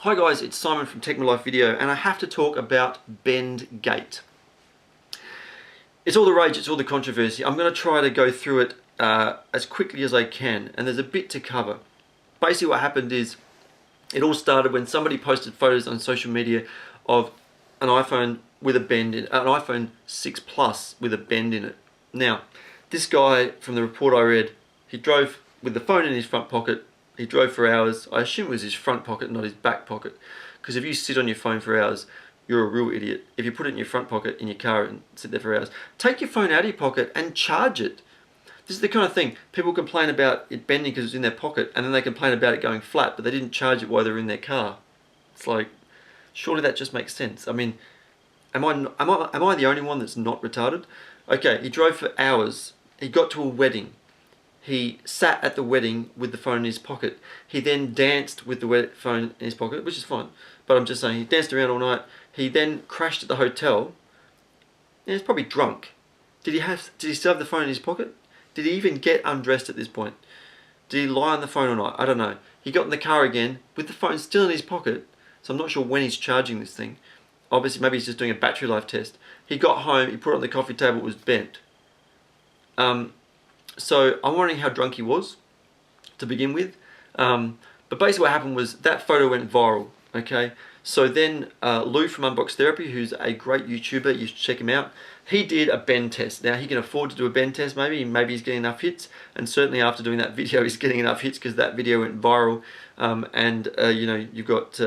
Hi guys, it's Simon from Tech My Life Video, and I have to talk about Bendgate. It's all the rage, it's all the controversy. I'm going to try to go through it as quickly as I can, and there's a bit to cover. Basically what happened is, it all started when somebody posted photos on social media of an iPhone with a bend in an iPhone 6 Plus with a bend in it. Now, this guy, from the report I read, he drove with the phone in his front pocket. He drove for hours. I assume it was his front pocket, not his back pocket. Because if you sit on your phone for hours, you're a real idiot. If you put it in your front pocket in your car and sit there for hours, take your phone out of your pocket and charge it. This is the kind of thing, people complain about it bending because it's in their pocket, and then they complain about it going flat, but they didn't charge it while they're in their car. It's like, surely that just makes sense. I mean, am I the only one that's not retarded? Okay, he drove for hours. He got to a wedding. He sat at the wedding with the phone in his pocket. He then danced with the phone in his pocket, which is fine. But I'm just saying, he danced around all night. He then crashed at the hotel. Yeah, he's probably drunk. Did he still have the phone in his pocket? Did he even get undressed at this point? Did he lie on the phone or not? I don't know. He got in the car again with the phone still in his pocket. So I'm not sure when he's charging this thing. Obviously, maybe he's just doing a battery life test. He got home, he put it on the coffee table, it was bent. So I'm wondering how drunk he was to begin with. But basically what happened was that photo went viral. Okay, so then Lou from Unbox Therapy, who's a great YouTuber, you should check him out. He did a bend test. Now he can afford to do a bend test. Maybe he's getting enough hits, and certainly after doing that video, he's getting enough hits because that video went viral. You know, you've got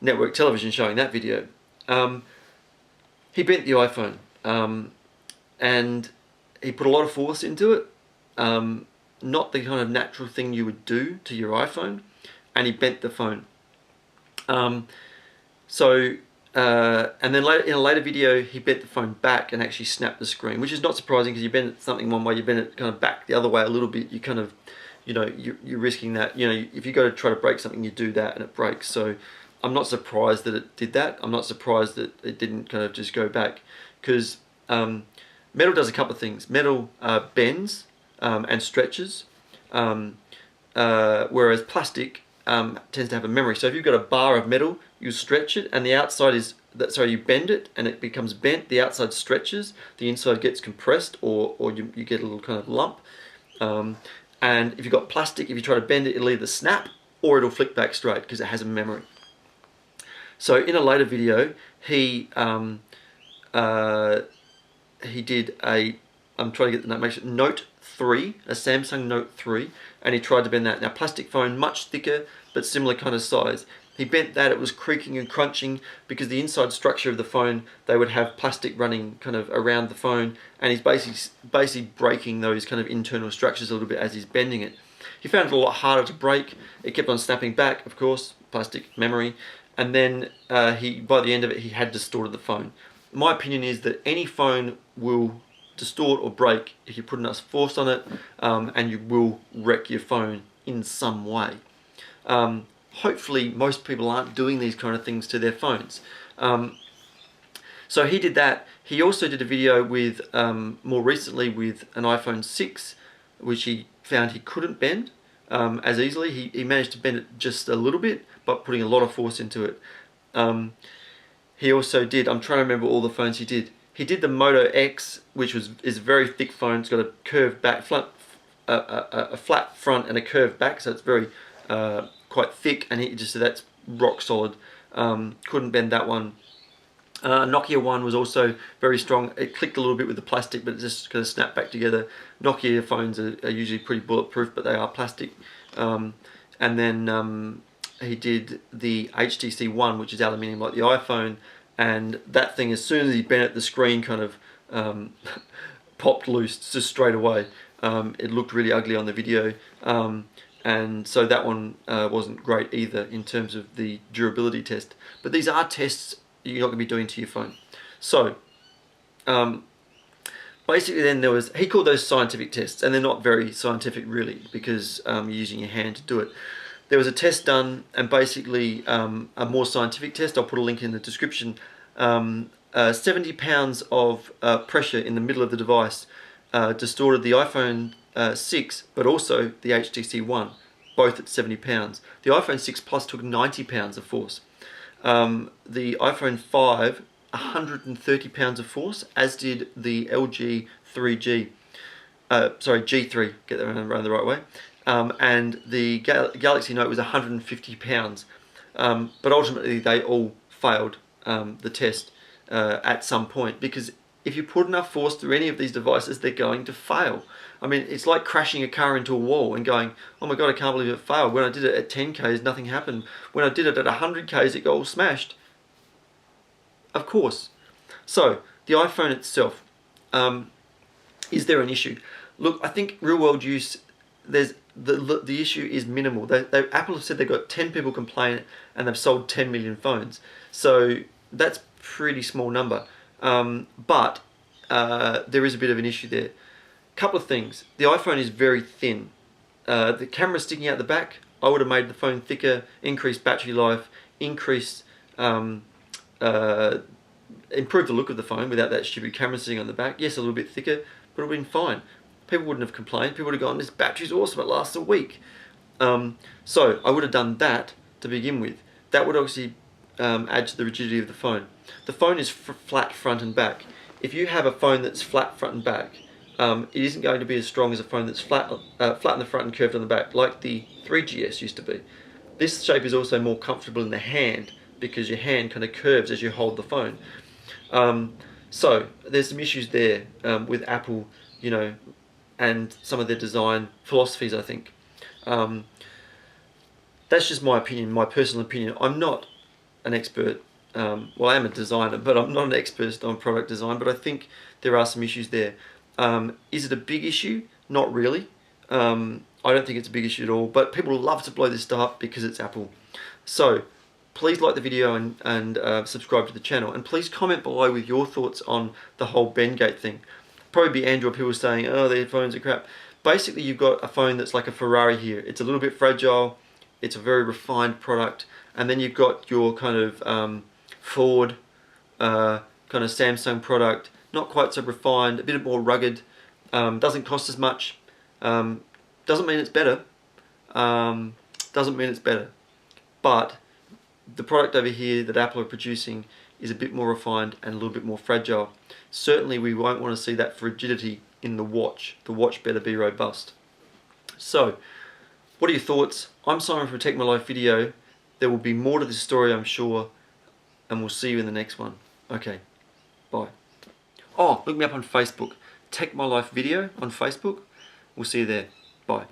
network television showing that video. He bent the iPhone, and he put a lot of force into it. Not the kind of natural thing you would do to your iPhone, and he bent the phone. And then later, in a later video, he bent the phone back and actually snapped the screen, which is not surprising because you bend something one way, you bend it kind of back the other way a little bit. You kind of, you know, you're risking that. You know, if you go to try to break something, you do that and it breaks. So I'm not surprised that it did that. I'm not surprised that it didn't kind of just go back, because metal does a couple of things. Metal bends and stretches, whereas plastic tends to have a memory. So if you've got a bar of metal, you stretch it, and the outside is you bend it and it becomes bent. The outside stretches, the inside gets compressed, or you get a little kind of lump. And if you've got plastic, if you try to bend it, it'll either snap or it'll flick back straight because it has a memory. So in a later video, he did a, I'm trying to get the name, Note 3, a Samsung Note 3, and he tried to bend that. Now, plastic phone, much thicker, but similar kind of size. He bent that, it was creaking and crunching because the inside structure of the phone, they would have plastic running kind of around the phone, and he's basically breaking those kind of internal structures a little bit as he's bending it. He found it a lot harder to break. It kept on snapping back, of course, plastic memory, and then by the end of it, he had distorted the phone. My opinion is that any phone will distort or break if you put enough force on it, and you will wreck your phone in some way. Hopefully most people aren't doing these kind of things to their phones. So he did that. He also did a video with, more recently, with an iPhone 6, which he found he couldn't bend as easily. He managed to bend it just a little bit, but putting a lot of force into it. He also did, I'm trying to remember all the phones he did. He did the Moto X, which is a very thick phone. It's got a curved back, a flat front and a curved back, so it's very quite thick, and he just said that's rock solid. Couldn't bend that one. Nokia one was also very strong. It clicked a little bit with the plastic, but it just kind of snapped back together. Nokia phones are usually pretty bulletproof, but they are plastic. And then he did the HTC One, which is aluminium like the iPhone, and that thing, as soon as he bent it, the screen kind of popped loose just straight away. It looked really ugly on the video, and so that one wasn't great either in terms of the durability test. But these are tests you're not going to be doing to your phone. So basically then he called those scientific tests, and they're not very scientific really, because you're using your hand to do it. There was a test done, and basically a more scientific test, I'll put a link in the description, 70 pounds of pressure in the middle of the device distorted the iPhone 6, but also the HTC One. both at 70 pounds. The iPhone 6 Plus took 90 pounds of force. The iPhone 5, 130 pounds of force, as did the LG 3G. G3, get that around the right way. And the Galaxy Note was 150 pounds. But ultimately they all failed the test at some point, because if you put enough force through any of these devices, they're going to fail. I mean, it's like crashing a car into a wall and going, oh my god, I can't believe it failed. When I did it at 10Ks, nothing happened. When I did it at 100Ks, it got all smashed. Of course. So, the iPhone itself, is there an issue? Look, I think real world use, there's the issue is minimal. Apple have said they've got 10 people complain and they've sold 10 million phones. So that's pretty small number. But there is a bit of an issue there. Couple of things. The iPhone is very thin. The camera sticking out the back, I would have made the phone thicker, increased battery life, increased improved the look of the phone without that stupid camera sitting on the back. Yes, a little bit thicker, but it would have been fine. People wouldn't have complained. People would have gone, this battery's awesome, it lasts a week. So I would have done that to begin with. That would obviously add to the rigidity of the phone. The phone is flat front and back. If you have a phone that's flat front and back, it isn't going to be as strong as a phone that's flat in the front and curved on the back, like the 3GS used to be. This shape is also more comfortable in the hand because your hand kind of curves as you hold the phone. So there's some issues there with Apple, you know, and some of their design philosophies, I think. That's just my opinion, my personal opinion. I'm not an expert. Well, I am a designer, but I'm not an expert on product design, but I think there are some issues there. Is it a big issue? Not really. I don't think it's a big issue at all, but people love to blow this stuff up because it's Apple. So please like the video and subscribe to the channel, and please comment below with your thoughts on the whole Bendgate thing. Probably be Android people saying, oh, their phones are crap. Basically, you've got a phone that's like a Ferrari here. It's a little bit fragile, it's a very refined product, and then you've got your kind of Ford, kind of Samsung product, not quite so refined, a bit more rugged, doesn't cost as much, doesn't mean it's better, but the product over here that Apple are producing is a bit more refined and a little bit more fragile. Certainly we won't want to see that frigidity in the watch. The watch better be robust. So, what are your thoughts? I'm Simon from Tech My Life Video. There will be more to this story, I'm sure, and we'll see you in the next one. Okay, bye. Oh, look me up on Facebook. Tech My Life Video on Facebook. We'll see you there. Bye.